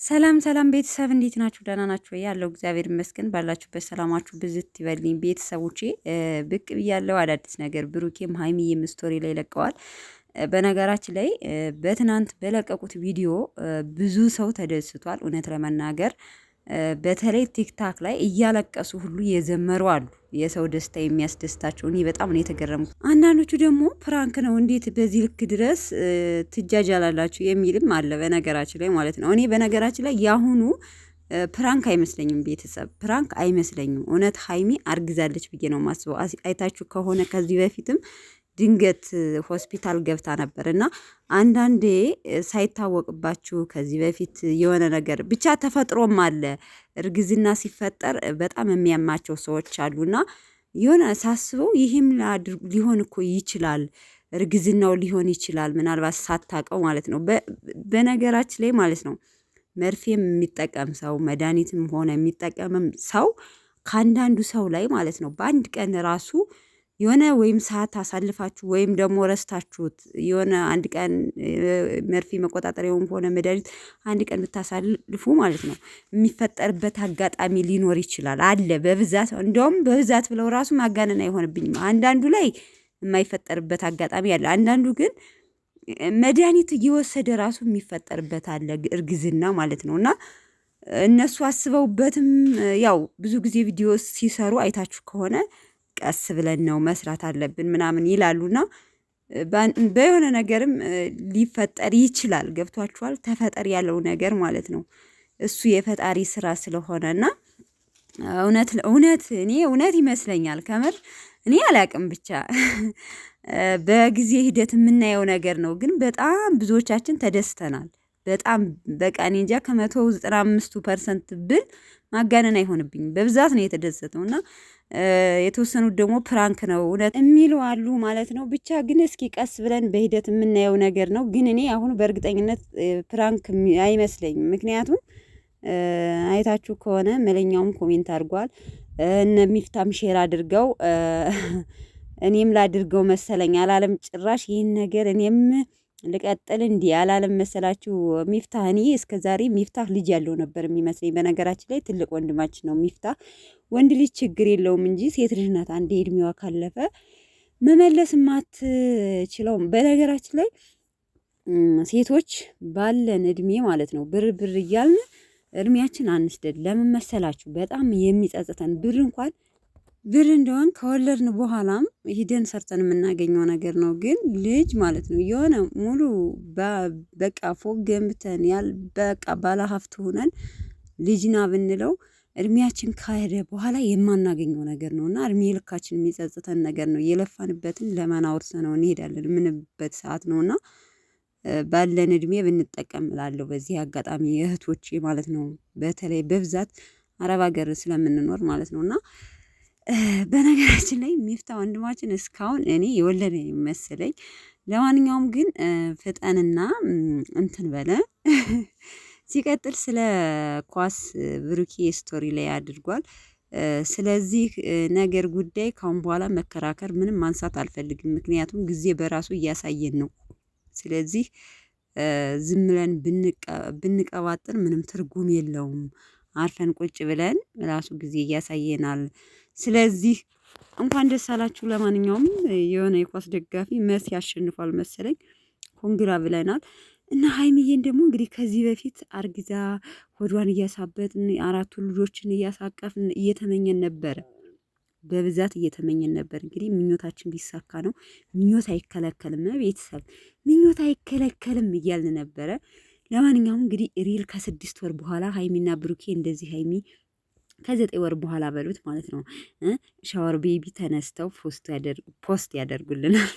ሰላም ሰላም ቤተሰብ እንዴት ናችሁ? ደህና ናችሁ ወይ? ያለው እግዚአብሔር ይመስገን። ባላችሁበት ሰላማችሁ ብዝት ይበልኝ። ቤተሰቦቼ ብቅ ብያለሁ። አዳዲስ ነገር ብሩኬም ሀይሚዬም ስቶሪ ላይ ለቀዋል። በነገራችን ላይ በትናንት በለቀቁት ቪዲዮ ብዙ ሰው ተደስቷል። እውነት ለመናገር በተለይ ቲክታክ ላይ እያለቀሱ ሁሉ የዘመሩ አሉ። የሰው ደስታ የሚያስደስታቸው እኔ በጣም ነው የተገረምኩት። አንዳንዶቹ ደግሞ ፕራንክ ነው እንዴት በዚህ ልክ ድረስ ትጃጃላላችሁ የሚልም አለ። በነገራችን ላይ ማለት ነው። እኔ በነገራችን ላይ ያሁኑ ፕራንክ አይመስለኝም። ቤተሰብ ፕራንክ አይመስለኝም። እውነት ሀይሚ አርግዛለች ብዬ ነው ማስበው። አይታችሁ ከሆነ ከዚህ በፊትም ድንገት ሆስፒታል ገብታ ነበር እና አንዳንዴ ሳይታወቅባችሁ ከዚህ በፊት የሆነ ነገር ብቻ ተፈጥሮም አለ። እርግዝና ሲፈጠር በጣም የሚያማቸው ሰዎች አሉና የሆነ ሳስበው ይህም ሊሆን እኮ ይችላል፣ እርግዝናው ሊሆን ይችላል፣ ምናልባት ሳታውቀው ማለት ነው። በነገራችን ላይ ማለት ነው መርፌም የሚጠቀም ሰው መድኃኒትም ሆነ የሚጠቀምም ሰው ከአንዳንዱ ሰው ላይ ማለት ነው በአንድ ቀን ራሱ የሆነ ወይም ሰዓት አሳልፋችሁ ወይም ደግሞ ረስታችሁት የሆነ አንድ ቀን መርፌ መቆጣጠሪያውም ሆነ መድኃኒት አንድ ቀን ብታሳልፉ ማለት ነው የሚፈጠርበት አጋጣሚ ሊኖር ይችላል አለ። በብዛት እንደውም በብዛት ብለው ራሱ ማጋነን አይሆንብኝም። አንዳንዱ ላይ የማይፈጠርበት አጋጣሚ አለ። አንዳንዱ ግን መድኃኒት እየወሰደ ራሱ የሚፈጠርበት አለ፣ እርግዝና ማለት ነው። እና እነሱ አስበውበትም ያው ብዙ ጊዜ ቪዲዮ ሲሰሩ አይታችሁ ከሆነ ቀስ ብለን ነው መስራት አለብን ምናምን ይላሉና በየሆነ ነገርም ሊፈጠር ይችላል። ገብቷችኋል? ተፈጠር ያለው ነገር ማለት ነው እሱ የፈጣሪ ስራ ስለሆነና እውነት ይመስለኛል። ከምር እኔ አላቅም ብቻ በጊዜ ሂደት የምናየው ነገር ነው። ግን በጣም ብዙዎቻችን ተደስተናል። በጣም በቃ እኔ እንጃ ከ195% ብል ማጋነን አይሆንብኝም። በብዛት ነው የተደሰተው እና የተወሰኑት ደግሞ ፕራንክ ነው እውነት የሚሉ አሉ ማለት ነው። ብቻ ግን እስኪ ቀስ ብለን በሂደት የምናየው ነገር ነው። ግን እኔ አሁን በእርግጠኝነት ፕራንክ አይመስለኝም። ምክንያቱም አይታችሁ ከሆነ መለኛውም ኮሜንት አድርጓል፣ እነ ሚፍታም ሼር አድርገው እኔም ላድርገው መሰለኝ አላለም ጭራሽ ይህን ነገር እኔም ልቀጥል እንዲህ አላለም መሰላችሁ ሚፍታህ። እኔ እስከዛሬ ሚፍታህ ልጅ ያለው ነበር የሚመስለኝ። በነገራችን ላይ ትልቅ ወንድማችን ነው ሚፍታህ። ወንድ ልጅ ችግር የለውም እንጂ ሴት ልጅ ናት አንዴ እድሜዋ ካለፈ መመለስ ማትችለውም። በነገራችን ላይ ሴቶች ባለን እድሜ ማለት ነው ብር ብር እያልን እድሜያችን አንስደድ። ለምን መሰላችሁ? በጣም የሚጸጽተን ብር እንደሆን ከወለድን በኋላም ሂደን ሰርተን የምናገኘው ነገር ነው። ግን ልጅ ማለት ነው የሆነ ሙሉ በቃ ፎቅ ገንብተን በቃ ባለሀብት ሆነን ልጅና ብንለው እድሜያችን ካሄደ በኋላ የማናገኘው ነገር ነው እና እድሜ ልካችን የሚጸጽተን ነገር ነው። የለፋንበትን ለማን አውርሰነው እንሄዳለን የምንበት ሰዓት ነው እና ባለን እድሜ ብንጠቀም እላለሁ። በዚህ አጋጣሚ እህቶቼ ማለት ነው በተለይ በብዛት አረብ ሀገር ስለምንኖር ማለት ነው። እና በነገራችን ላይ ሚፍታ ወንድማችን እስካሁን እኔ የወለደ መሰለኝ። ለማንኛውም ግን ፍጠንና እንትን በለ ሲቀጥል ስለ ኳስ ብሩኬ ስቶሪ ላይ አድርጓል። ስለዚህ ነገር ጉዳይ ካሁን በኋላ መከራከር ምንም ማንሳት አልፈልግም። ምክንያቱም ጊዜ በራሱ እያሳየን ነው። ስለዚህ ዝም ብለን ብንቀባጥር ምንም ትርጉም የለውም። አርፈን ቁጭ ብለን ራሱ ጊዜ እያሳየናል። ስለዚህ እንኳን ደስ አላችሁ። ለማንኛውም የሆነ የኳስ ደጋፊ መሲ ያሸንፏል መሰለኝ ኮንግራ ብለናል። እና ሀይሚዬን ደግሞ እንግዲህ ከዚህ በፊት አርግዛ ሆዷን እያሳበጥን 4 ልጆችን እያሳቀፍን እየተመኘን ነበረ። በብዛት እየተመኘን ነበር። እንግዲህ ምኞታችን ሊሳካ ነው። ምኞት አይከለከልም፣ ቤተሰብ ምኞት አይከለከልም እያልን ነበረ። ለማንኛውም እንግዲህ ሪል ከ6 ወር በኋላ ሀይሚና ብሩኬ እንደዚህ ሀይሚ ከ9 ወር በኋላ በሉት ማለት ነው ሻወር ቤቢ ተነስተው ፖስት ያደርጉልናል።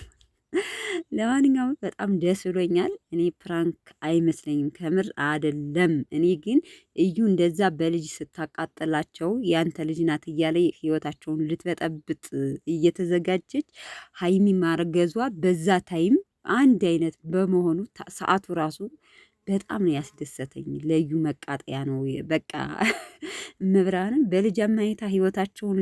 ለማንኛውም በጣም ደስ ብሎኛል። እኔ ፕራንክ አይመስለኝም፣ ከምር አይደለም። እኔ ግን እዩ እንደዛ በልጅ ስታቃጥላቸው ያንተ ልጅ ናት እያለ ህይወታቸውን ልትበጠብጥ እየተዘጋጀች ሀይሚ ማርገዟ በዛ ታይም አንድ አይነት በመሆኑ ሰዓቱ ራሱ በጣም ነው ያስደሰተኝ። ለዩ መቃጠያ ነው በቃ መብራንን በልጅ አማይታ ህይወታቸውን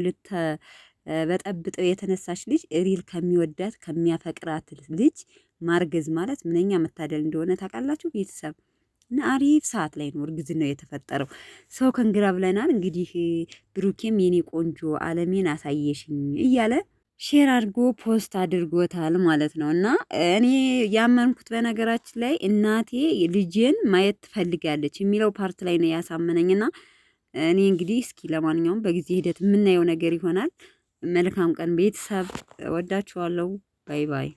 በጠብጠው የተነሳች ልጅ ሪል ከሚወዳት ከሚያፈቅራት ልጅ ማርገዝ ማለት ምንኛ መታደል እንደሆነ ታውቃላችሁ ቤተሰብ። እና አሪፍ ሰዓት ላይ ነው እርግዝናው የተፈጠረው። ሰው ከንግራ ብለናል እንግዲህ። ብሩኬም የኔ ቆንጆ አለሜን አሳየሽኝ እያለ ሼር አድርጎ ፖስት አድርጎታል ማለት ነው። እና እኔ ያመንኩት በነገራችን ላይ እናቴ ልጄን ማየት ትፈልጋለች የሚለው ፓርት ላይ ነው ያሳመነኝና እኔ እንግዲህ እስኪ ለማንኛውም በጊዜ ሂደት የምናየው ነገር ይሆናል። መልካም ቀን ቤተሰብ፣ ወዳችኋለሁ። ባይ ባይ።